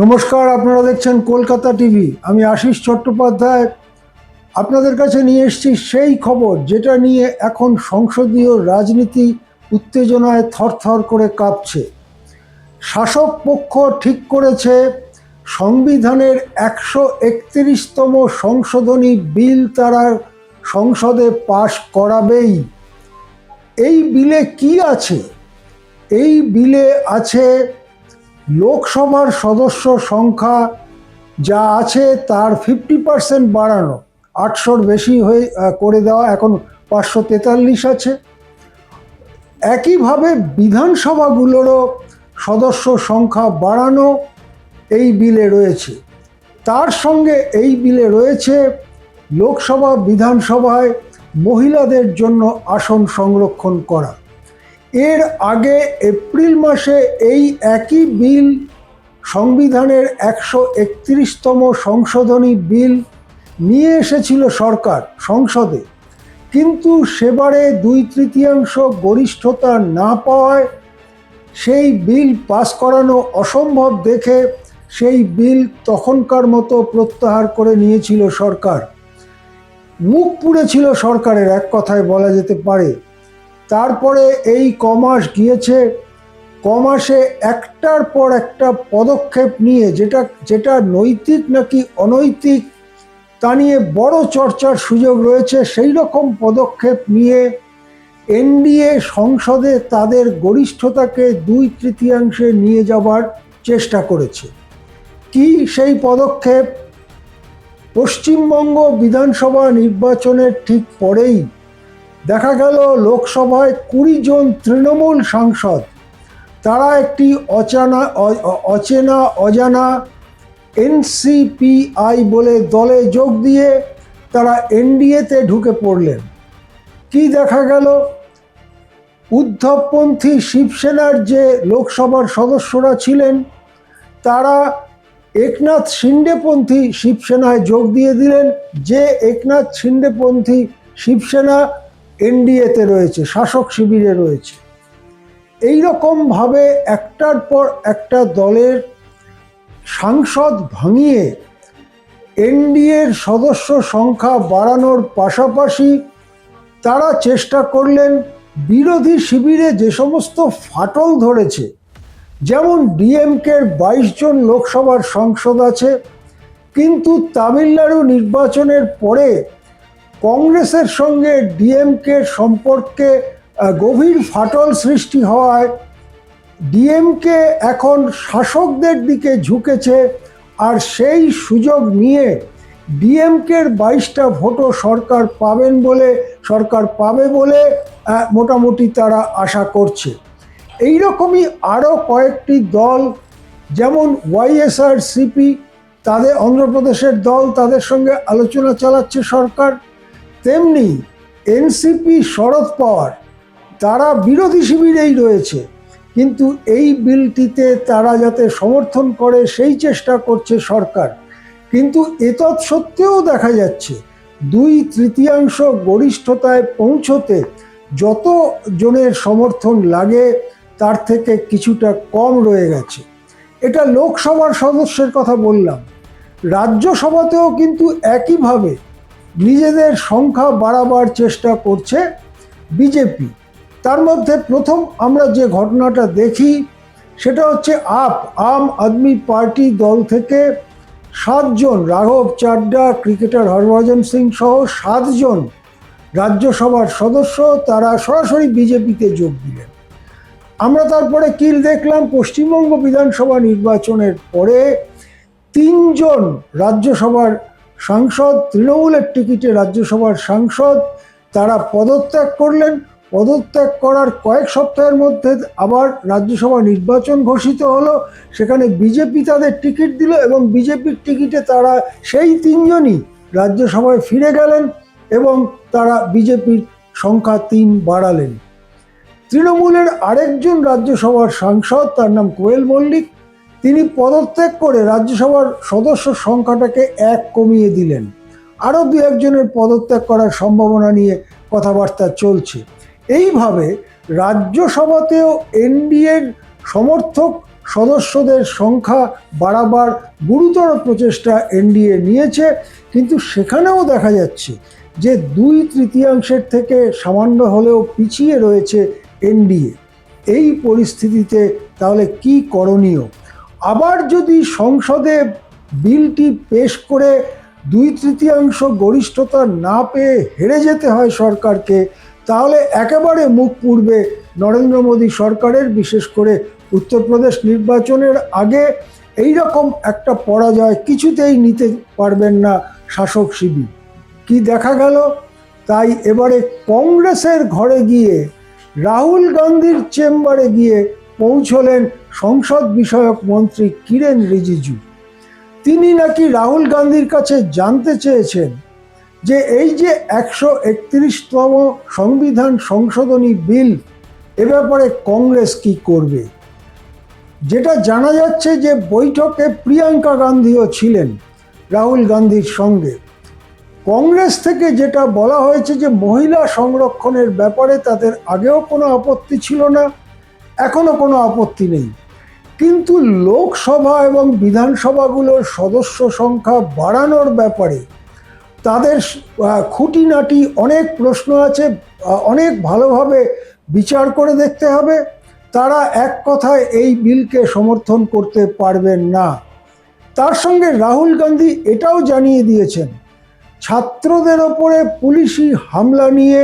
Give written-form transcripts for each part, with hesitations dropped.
নমস্কার, আপনারা দেখছেন কলকাতা টিভি। আমি আশিস চট্টোপাধ্যায় আপনাদের কাছে নিয়ে এসেছি সেই খবর যেটা নিয়ে এখন সংসদীয় রাজনীতি উত্তেজনায় থরথর করে কাঁপছে। শাসক পক্ষ ঠিক করেছে সংবিধানের 131তম সংশোধনী বিল তারা সংসদে পাশ করাবেই। এই বিলে কি আছে? এই বিলে আছে লোকসভার সদস্য সংখ্যা যা আছে তার 50% বাড়ানো, 800-র বেশি হয়ে করে দেওয়া, এখন 543 আছে। একইভাবে বিধানসভাগুলোরও সদস্য সংখ্যা বাড়ানো এই বিলে রয়েছে। তার সঙ্গে এই বিলে রয়েছে লোকসভা বিধানসভায় মহিলাদের জন্য আসন সংরক্ষণ করা। এর আগে এপ্রিল মাসে এই একই বিল, সংবিধানের 131তম সংশোধনী বিল নিয়ে এসেছিল সরকার সংসদে, কিন্তু সেবারে 2/3 গরিষ্ঠতা না পাওয়ায় সেই বিল পাস করানো অসম্ভব দেখে সেই বিল তখনকার মতো প্রত্যাহার করে নিয়েছিল সরকার। মুখ পুড়েছিল সরকারের, এক কথায় বলা যেতে পারে। তারপরে এই কমাস গিয়েছে, কমাসে একটার পর একটা পদক্ষেপ নিয়ে যেটা নৈতিক নাকি অনৈতিক তা নিয়ে বড় চর্চার সুযোগ রয়েছে, সেই রকম পদক্ষেপ নিয়ে এনডিএ সংসদে তাদের গরিষ্ঠতাকে 2/3 নিয়ে যাবার চেষ্টা করেছে। কি সেই পদক্ষেপ? পশ্চিমবঙ্গ বিধানসভা নির্বাচনের ঠিক পরেই দেখা গেল লোকসভায় 20 জন তৃণমূল সাংসদ তারা একটি অজানা NCPI বলে দলে যোগ দিয়ে তারা এনডিএতে ঢুকে পড়লেন। কি দেখা গেল? উদ্ধবপন্থী শিবসেনার যে লোকসভার সদস্যরা ছিলেন তারা একনাথ শিন্ডেপন্থী শিবসেনায় যোগ দিয়ে দিলেন, যে একনাথ শিন্ডেপন্থী শিবসেনা এনডিএতে রয়েছে, শাসক শিবিরে রয়েছে। এই রকমভাবে একটার পর একটা দলের সাংসদ ভাঙিয়ে এনডিএর সদস্য সংখ্যা বাড়ানোর পাশাপাশি তারা চেষ্টা করলেন বিরোধী শিবিরে যে সমস্ত ফাটল ধরেছে, যেমন ডিএমকের 22 জন লোকসভার সাংসদ আছে, কিন্তু তামিলনাড়ু নির্বাচনের পরে কংগ্রেসের সঙ্গে ডিএমকের সম্পর্কে গভীর ফাটল সৃষ্টি হওয়ায় ডিএমকে এখন শাসকদের দিকে ঝুঁকেছে, আর সেই সুযোগ নিয়ে ডিএমকের 22টা ভোটও সরকার পাবে বলে মোটামুটি তারা আশা করছে। এই রকমই আরও কয়েকটি দল, যেমন ওয়াইএসআরসিপি, তাদের অন্ধ্রপ্রদেশের দল, তাদের সঙ্গে আলোচনা চালাচ্ছে সরকার। তেমনি এনসিপি, শরদ পাওয়ার, তারা বিরোধী শিবিরেই রয়েছে, কিন্তু এই বিলটিতে তারা যাতে সমর্থন করে সেই চেষ্টা করছে সরকার। কিন্তু এতৎসত্ত্বেও দেখা যাচ্ছে 2/3 গরিষ্ঠতায় পৌঁছতে যত জনের সমর্থন লাগে তার থেকে কিছুটা কম রয়ে গেছে। এটা লোকসভার সদস্যের কথা বললাম। রাজ্যসভাতেও কিন্তু একইভাবে নিজেদের সংখ্যা বাড়াবার চেষ্টা করছে বিজেপি। তার মধ্যে প্রথম আমরা যে ঘটনাটা দেখি সেটা হচ্ছে আম আদমি পার্টি দল থেকে 7 জন, রাঘব চাড্ডা, ক্রিকেটার হরভজন সিং সহ 7 জন রাজ্যসভার সদস্য তারা সরাসরি বিজেপিতে যোগ দিলেন। আমরা তারপরে কি দেখলাম? পশ্চিমবঙ্গ বিধানসভা নির্বাচনের পরে 3 জন রাজ্যসভার সাংসদ, তৃণমূলের টিকিটে রাজ্যসভার সাংসদ, তারা পদত্যাগ করলেন। পদত্যাগ করার কয়েক সপ্তাহের মধ্যে আবার রাজ্যসভা নির্বাচন ঘোষিত হলো, সেখানে বিজেপি তাদের টিকিট দিল এবং বিজেপির টিকিটে তারা সেই 3 জনই রাজ্যসভায় ফিরে গেলেন এবং তারা বিজেপির সংখ্যা 3 বাড়ালেন। তৃণমূলের আরেকজন রাজ্যসভার সাংসদ, তার নাম কোয়েল মল্লিক, তিনি পদত্যাগ করে রাজ্যসভার সদস্য সংখ্যাটাকে 1 কমিয়ে দিলেন। আরও 2-1 জনের পদত্যাগ করার সম্ভাবনা নিয়ে কথাবার্তা চলছে। এইভাবে রাজ্যসভাতেও এনডিএর সমর্থক সদস্যদের সংখ্যা বাড়াবার গুরুতর প্রচেষ্টা এনডিএ নিয়েছে, কিন্তু সেখানেও দেখা যাচ্ছে যে 2/3 থেকে সামান্য হলেও পিছিয়ে রয়েছে এনডিএ। এই পরিস্থিতিতে তাহলে কি করণীয়? আবার যদি সংসদে বিলটি পেশ করে 2/3 গরিষ্ঠতা না পেয়ে হেরে যেতে হয় সরকারকে, তাহলে একেবারে মুখ পুড়বে নরেন্দ্র মোদী সরকারের। বিশেষ করে উত্তরপ্রদেশ নির্বাচনের আগে এই রকম একটা পরাজয় কিছুতেই নিতে পারবেন না শাসক শিবির। কি দেখা গেল? তাই এবারে কংগ্রেসের ঘরে গিয়ে রাহুল গান্ধীর চেম্বারে গিয়ে পৌঁছলেন সংসদ বিষয়ক মন্ত্রী কিরেন রিজিজু। তিনি নাকি রাহুল গান্ধীর কাছে জানতে চেয়েছেন যে এই যে 131তম সংবিধান সংশোধনী বিল, এ ব্যাপারে কংগ্রেস কি করবে। যেটা জানা যাচ্ছে যে বৈঠকে প্রিয়াঙ্কা গান্ধীও ছিলেন রাহুল গান্ধীর সঙ্গে। কংগ্রেস থেকে যেটা বলা হয়েছে যে মহিলা সংরক্ষণের ব্যাপারে তাদের আগেও কোনো আপত্তি ছিল না, এখনো কোনো আপত্তি নেই, কিন্তু লোকসভা এবং বিধানসভাগুলোর সদস্য সংখ্যা বাড়ানোর ব্যাপারে তাদের খুঁটিনাটি অনেক প্রশ্ন আছে, অনেক ভালোভাবে বিচার করে দেখতে হবে। তারা এক কথায় এই বিলকে সমর্থন করতে পারবেন না। তার সঙ্গে রাহুল গান্ধী এটাও জানিয়ে দিয়েছেন, ছাত্রদের ওপরে পুলিশি হামলা নিয়ে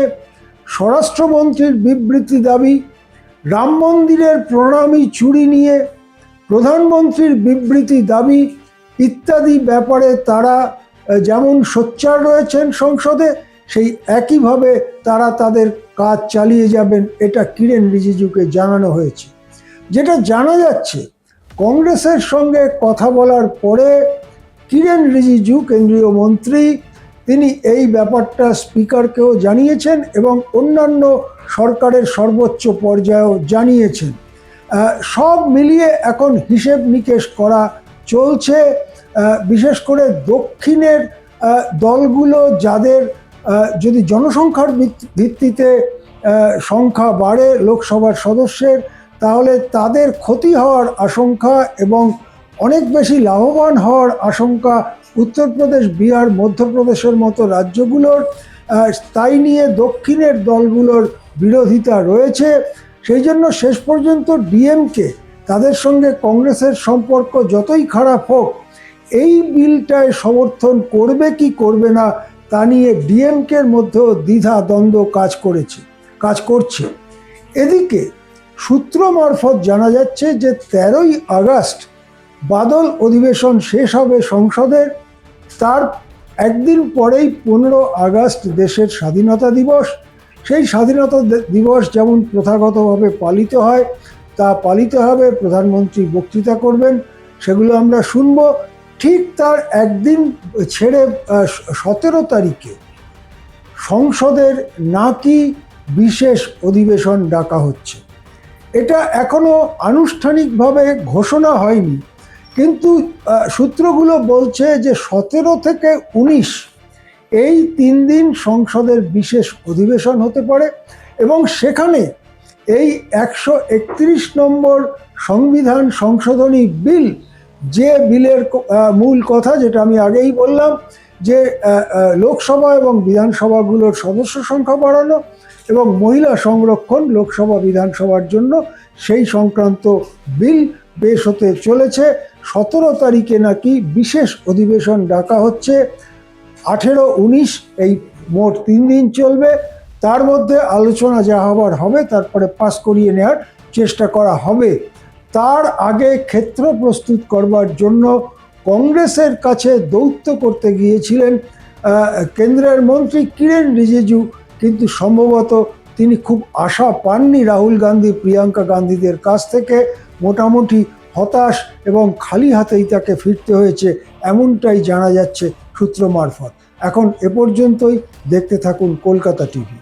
স্বরাষ্ট্রমন্ত্রীর বিবৃতি দাবি, রাম মন্দিরের প্রণামী চুরি নিয়ে প্রধানমন্ত্রীর বিবৃতি দাবি ইত্যাদি ব্যাপারে তারা যেমন সোচ্চার রয়েছেন সংসদে, সেই একইভাবে তারা তাদের কাজ চালিয়ে যাবেন, এটা কিরেন রিজিজুকে জানানো হয়েছে। যেটা জানা যাচ্ছে, কংগ্রেসের সঙ্গে কথা বলার পরে কিরেন রিজিজু কেন্দ্রীয় মন্ত্রী, তিনি এই ব্যাপারটা স্পিকারকেও জানিয়েছেন এবং অন্যান্য সরকারের সর্বোচ্চ পর্যায়েও জানিয়েছেন। সব মিলিয়ে এখন হিসেব নিকেশ করা চলছে। বিশেষ করে দক্ষিণের দলগুলো, যাদের যদি জনসংখ্যার ভিত্তিতে সংখ্যা বাড়ে লোকসভার সদস্যের, তাহলে তাদের ক্ষতি হওয়ার আশঙ্কা এবং অনেক বেশি লাভবান হওয়ার আশঙ্কা উত্তরপ্রদেশ, বিহার, মধ্যপ্রদেশের মতো রাজ্যগুলোর। তাই নিয়ে দক্ষিণের দলগুলোর বিরোধিতা রয়েছে। সেই জন্য শেষ পর্যন্ত ডিএমকে, তাদের সঙ্গে কংগ্রেসের সম্পর্ক যতই খারাপ হোক, এই বিলটায় সমর্থন করবে কি করবে না তা নিয়ে ডিএমকের মধ্যেও দ্বিধা দ্বন্দ্ব কাজ করছে। এদিকে সূত্র মারফত জানা যাচ্ছে যে 13ই আগস্ট বাদল অধিবেশন শেষ হবে সংসদের। তার একদিন পরেই 15 আগস্ট দেশের স্বাধীনতা দিবস। সেই স্বাধীনতা দিবস যেমন প্রথাগতভাবে পালিত হয়, তা পালিত হবে। প্রধানমন্ত্রী বক্তৃতা করবেন, সেগুলো আমরা শুনব। ঠিক তার একদিন ছেড়ে 17 তারিখে সংসদের নাকি বিশেষ অধিবেশন ডাকা হচ্ছে। এটা এখনো আনুষ্ঠানিকভাবে ঘোষণা হয়নি, কিন্তু সূত্রগুলো বলছে যে 17 থেকে 19 এই 3 দিন সংসদের বিশেষ অধিবেশন হতে পারে এবং সেখানে এই 131 নম্বর সংবিধান সংশোধনী বিল, যে বিলের মূল কথা যেটা আমি আগেই বললাম, যে লোকসভা এবং বিধানসভাগুলোর সদস্য সংখ্যা বাড়ানো এবং মহিলা সংরক্ষণ লোকসভা বিধানসভার জন্য, সেই সংক্রান্ত বিল পেশ হতে চলেছে। 17 তারিখে নাকি বিশেষ অধিবেশন ডাকা হচ্ছে। 18-19 এই মোট 3 দিন চলবে। তার মধ্যে আলোচনা যা হবার হবে, তারপরে পাস করিয়ে নেওয়ার চেষ্টা করা হবে। তার আগে ক্ষেত্র প্রস্তুত করবার জন্য কংগ্রেসের কাছে দৌত্য করতে গিয়েছিলেন কেন্দ্রের মন্ত্রী কিরেন রিজিজু, কিন্তু সম্ভবত তিনি খুব আশা পাননি রাহুল গান্ধী, প্রিয়াঙ্কা গান্ধীদের কাছ থেকে। মোটামুটি হতাশ এবং খালি হাতেই তাকে ফিরতে হয়েছে, এমনটাই জানা যাচ্ছে সূত্র মারফত। এখন এ পর্যন্তই। দেখতে থাকুন কলকাতা টিভি।